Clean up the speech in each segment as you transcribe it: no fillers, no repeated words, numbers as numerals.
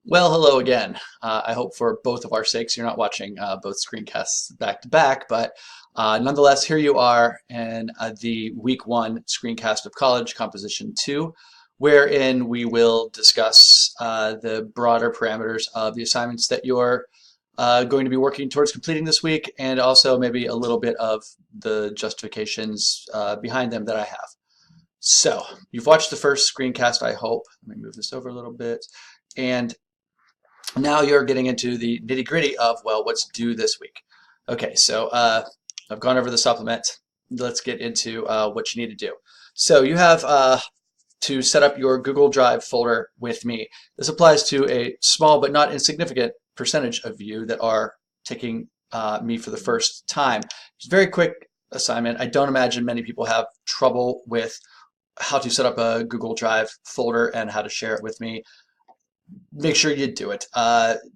Well, hello again. I hope for both of our sakes you're not watching both screencasts back to back, but nonetheless, here you are in the week one screencast of College Composition 2, wherein we will discuss the broader parameters of the assignments that you're going to be working towards completing this week, and also maybe a little bit of the justifications behind them that I have. So, you've watched the first screencast, I hope. Let me move this over a little bit. And now you're getting into the nitty gritty of, well, what's due this week. Okay, so I've gone over the supplement. Let's get into what you need to do. So you have to set up your Google Drive folder with me. This applies to a small but not insignificant percentage of you that are taking me for the first time. It's a very quick assignment. I don't imagine many people have trouble with how to set up a Google Drive folder and how to share it with me. Make sure you do it.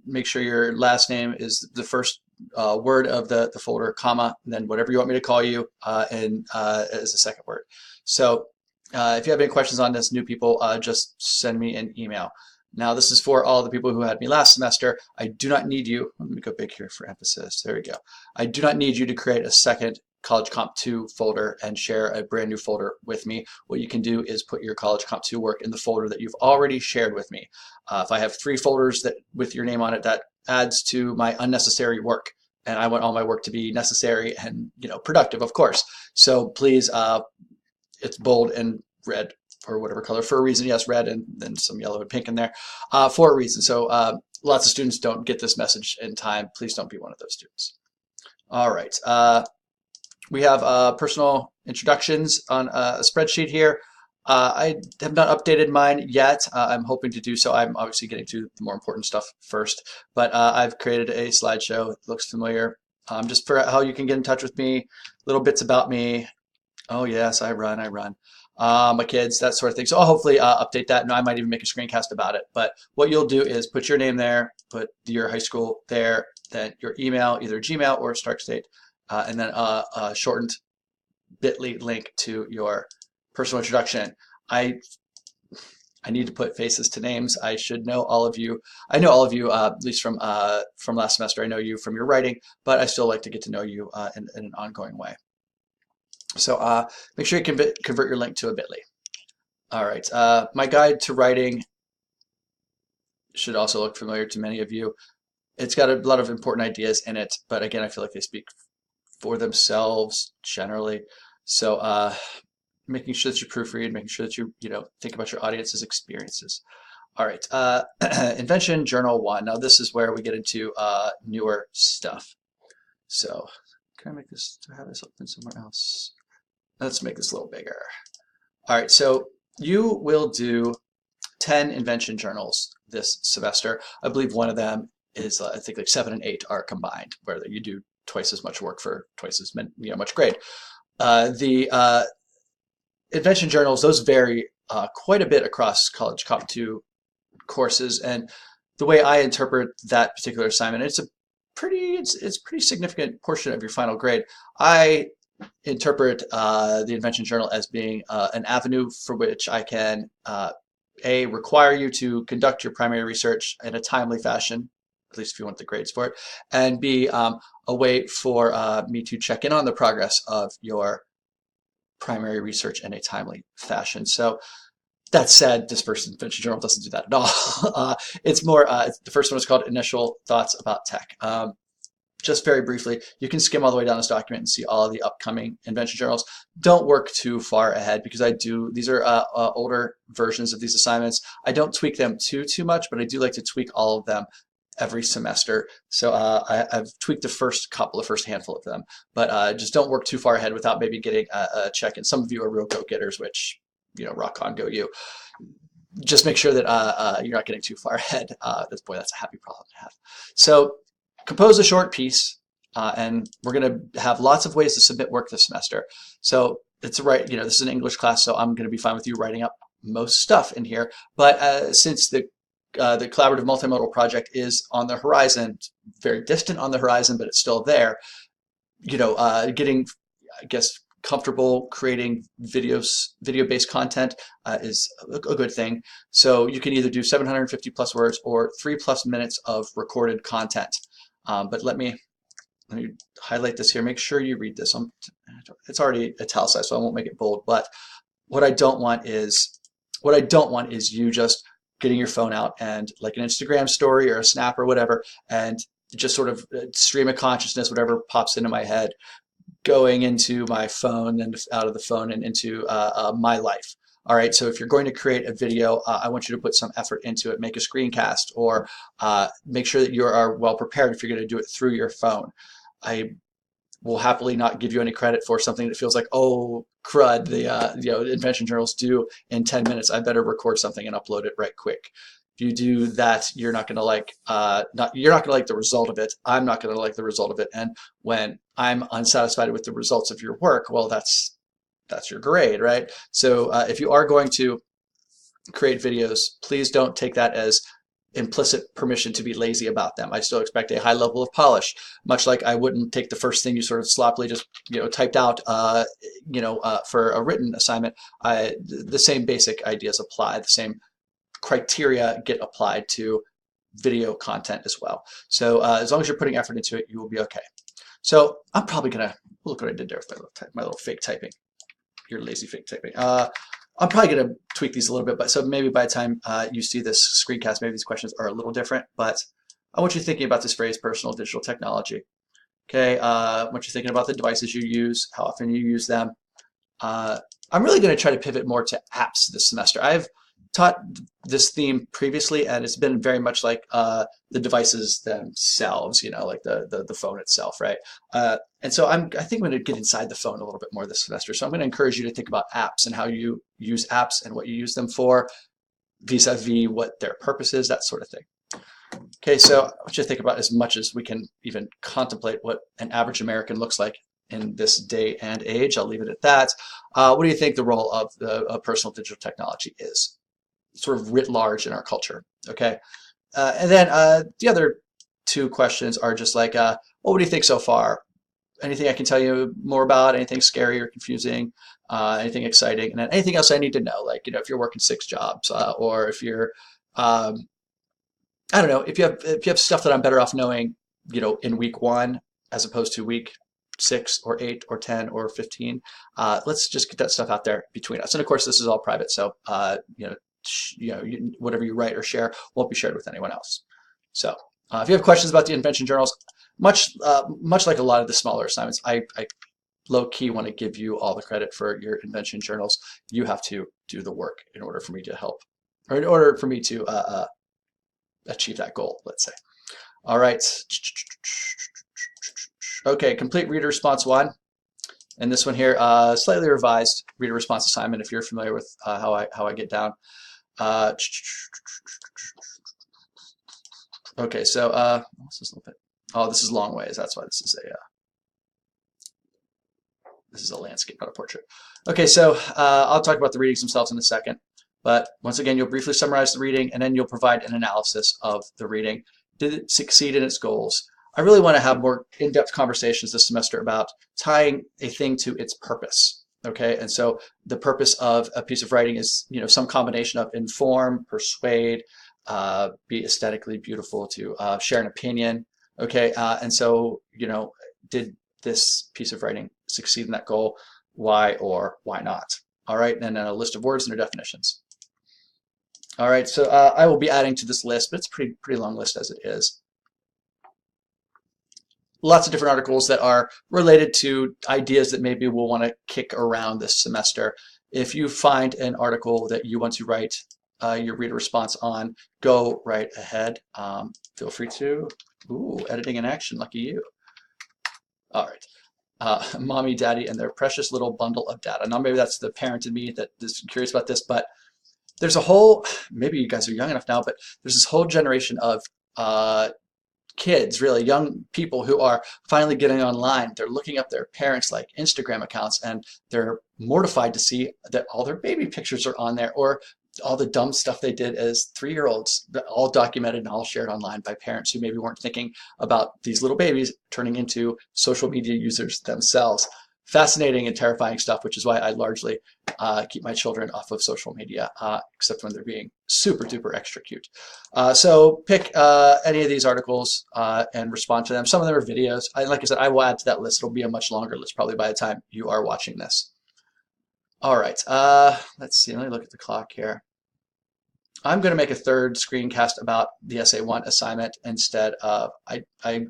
Make sure your last name is the first word of the folder, comma, and then whatever you want me to call you, and as the second word. So if you have any questions on this, new people, just send me an email. Now, this is for all the people who had me last semester. I do not need you. Let me go big here for emphasis. There we go. I do not need you to create a second College Comp 2 folder and share a brand new folder with me. What you can do is put your College Comp 2 work in the folder that you've already shared with me. If I have 3 folders that with your name on it, that adds to my unnecessary work. And I want all my work to be necessary and productive, of course. So please, it's bold and red or whatever color for a reason. Yes, red and then some yellow and pink in there for a reason. So lots of students don't get this message in time. Please don't be one of those students. All right. We have personal introductions on a spreadsheet here. I have not updated mine yet. I'm hoping to do so. I'm obviously getting to the more important stuff first, but I've created a slideshow. It looks familiar. Just for how you can get in touch with me, little bits about me. Oh yes, I run. My kids, that sort of thing. So I'll hopefully update that. And I might even make a screencast about it. But what you'll do is put your name there, put your high school there, then your email, either Gmail or Stark State, and then a shortened bit.ly link to your personal introduction. I need to put faces to names. I should know all of you. I know all of you, at least from last semester. I know you from your writing, but I still like to get to know you in an ongoing way. So make sure you convert your link to a bit.ly. All right. My guide to writing should also look familiar to many of you. It's got a lot of important ideas in it, but again, I feel like they speak for themselves generally. So making sure that you proofread, making sure that you think about your audience's experiences. All right, Invention Journal 1. Now this is where we get into newer stuff. So can I make this, to have this open somewhere else? Let's make this a little bigger. All right, so you will do 10 invention journals this semester. I believe one of them is, I think like 7 and 8 are combined, where you do twice as much work for twice as much grade. The invention journals, those vary quite a bit across College Comp 2 courses, and the way I interpret that particular assignment, it's pretty significant portion of your final grade. I interpret the invention journal as being an avenue for which I can A, require you to conduct your primary research in a timely fashion, at least if you want the grades for it, and B, a way for me to check in on the progress of your primary research in a timely fashion. So that said, this first invention journal doesn't do that at all. It's more, the first one is called Initial Thoughts About Tech. Just very briefly, you can skim all the way down this document and see all of the upcoming invention journals. Don't work too far ahead because these are older versions of these assignments. I don't tweak them too much, but I do like to tweak all of them every semester. So I've tweaked the first handful of them, but just don't work too far ahead without maybe getting a check. And some of you are real go-getters, which, rock on, go you. Just make sure that you're not getting too far ahead. Boy, that's a happy problem to have. So compose a short piece, and we're going to have lots of ways to submit work this semester. So it's right, this is an English class, so I'm going to be fine with you writing up most stuff in here. But since the collaborative multimodal project is on the horizon, very distant on the horizon, but it's still there, getting, I guess, comfortable creating video-based content is a good thing. So you can either do 750 plus words or 3+ minutes of recorded content. But let me highlight this here. Make sure you read this. It's already italicized, so I won't make it bold. But what I don't want is you just getting your phone out and like an Instagram story or a snap or whatever, and just sort of stream of consciousness, whatever pops into my head, going into my phone and out of the phone and into my life. All right, so if you're going to create a video, I want you to put some effort into it. Make a screencast, or make sure that you are well prepared if you're going to do it through your phone. I will happily not give you any credit for something that feels like, oh crud, the invention journals do in 10 minutes. I better record something and upload it right quick. If you do that, you're not going to like the result of it. I'm not going to like the result of it. And when I'm unsatisfied with the results of your work, well, that's your grade, right? So if you are going to create videos, please don't take that as implicit permission to be lazy about them. I still expect a high level of polish, much like I wouldn't take the first thing you sort of sloppily just typed out for a written assignment. The same basic ideas apply. The same criteria get applied to video content as well. So as long as you're putting effort into it, you will be okay. So I'm probably gonna look what I did there with my little fake typing. Your lazy fake typing. I'm probably going to tweak these a little bit, but so maybe by the time you see this screencast, maybe these questions are a little different. But I want you thinking about this phrase, personal digital technology. Okay, I want you thinking about the devices you use, how often you use them. I'm really going to try to pivot more to apps this semester. I've taught this theme previously, and it's been very much like the devices themselves, like the phone itself, right? And so I think I'm going to get inside the phone a little bit more this semester. So I'm going to encourage you to think about apps and how you use apps and what you use them for, vis-a-vis what their purpose is, that sort of thing. Okay, so I want you to think about as much as we can even contemplate what an average American looks like in this day and age. I'll leave it at that. What do you think the role of the personal digital technology is, sort of writ large in our culture? Okay, and then the other two questions are just like, well, what do you think so far? Anything I can tell you more about? Anything scary or confusing? Anything exciting? And then anything else I need to know? Like, if you're working 6 jobs, or if you're, I don't know, if you have stuff that I'm better off knowing, in week 1 as opposed to week 6 or 8 or 10 or 15. Let's just get that stuff out there between us. And of course, this is all private, so whatever you write or share won't be shared with anyone else. So if you have questions about the invention journals, much like a lot of the smaller assignments, I low-key want to give you all the credit for your invention journals. You have to do the work in order for me to help, or in order for me to achieve that goal, let's say. All right. Okay, complete reader response 1. And this one here, slightly revised reader response assignment if you're familiar with how I get down. Okay, so what's this little bit? Oh, this is long ways. That's why this is a landscape, not a portrait. Okay, so I'll talk about the readings themselves in a second. But once again, you'll briefly summarize the reading, and then you'll provide an analysis of the reading. Did it succeed in its goals? I really want to have more in-depth conversations this semester about tying a thing to its purpose. Okay, and so the purpose of a piece of writing is, some combination of inform, persuade, be aesthetically beautiful, to share an opinion. Okay, and so, did this piece of writing succeed in that goal? Why or why not? All right, and then a list of words and their definitions. All right, so I will be adding to this list, but it's a pretty long list as it is. Lots of different articles that are related to ideas that maybe we'll want to kick around this semester. If you find an article that you want to write your reader response on, go right ahead. Feel free to. Ooh, editing in action, lucky you. All right. Mommy, daddy, and their precious little bundle of data. Now, maybe that's the parent in me that is curious about this, but there's a whole, maybe you guys are young enough now, but there's this whole generation of kids, really young people, who are finally getting online. They're looking up their parents' like Instagram accounts, and they're mortified to see that all their baby pictures are on there, or all the dumb stuff they did as 3-year-olds, all documented and all shared online by parents who maybe weren't thinking about these little babies turning into social media users themselves. fascinating and terrifying stuff, which is why I largely keep my children off of social media, except when they're being super duper extra cute. So pick any of these articles and respond to them. Some of them are videos. Like I said, I will add to that list. It'll be a much longer list probably by the time you are watching this. All right, let's see. Let me look at the clock here. I'm going to make a third screencast about the SA1 assignment instead of, I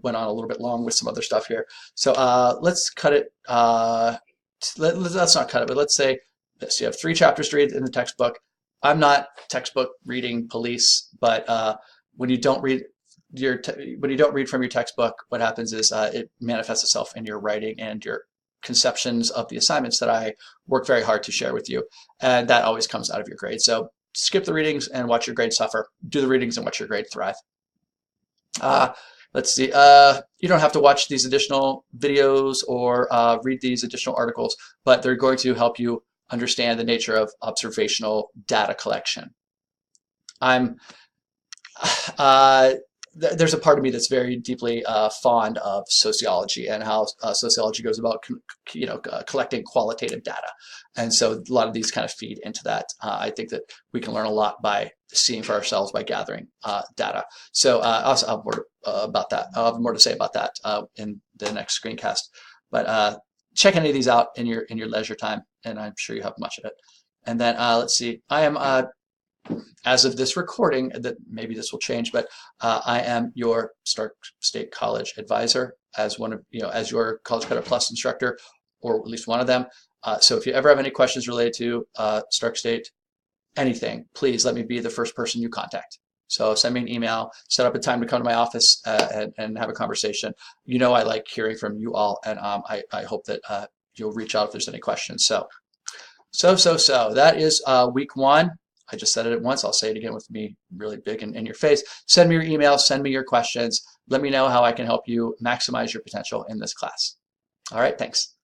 went on a little bit long with some other stuff here. So let's cut it, let's not cut it, but let's say this. You have 3 chapters to read in the textbook. I'm not textbook reading police, but when you don't read from your textbook, what happens is it manifests itself in your writing and your conceptions of the assignments that I work very hard to share with you. And that always comes out of your grade. So skip the readings and watch your grade suffer. Do the readings and watch your grade thrive. Let's see. You don't have to watch these additional videos or read these additional articles, but they're going to help you understand the nature of observational data collection. There's a part of me that's very deeply fond of sociology and how sociology goes about collecting qualitative data. And so a lot of these kind of feed into that. I think that we can learn a lot by seeing for ourselves by gathering data. So I'll have more about that. I'll have more to say about that in the next screencast. But check any of these out in your leisure time, and I'm sure you have much of it. And then let's see. I am as of this recording, that maybe this will change, but I am your Stark State College advisor as one of as your College Credit Plus instructor, or at least one of them. So if you ever have any questions related to Stark State, anything, please let me be the first person you contact. So send me an email, set up a time to come to my office and have a conversation. I like hearing from you all, and I hope that you'll reach out if there's any questions. So that is week 1. I just said it once. I'll say it again with me really big and in your face. Send me your email. Send me your questions. Let me know how I can help you maximize your potential in this class. All right, thanks.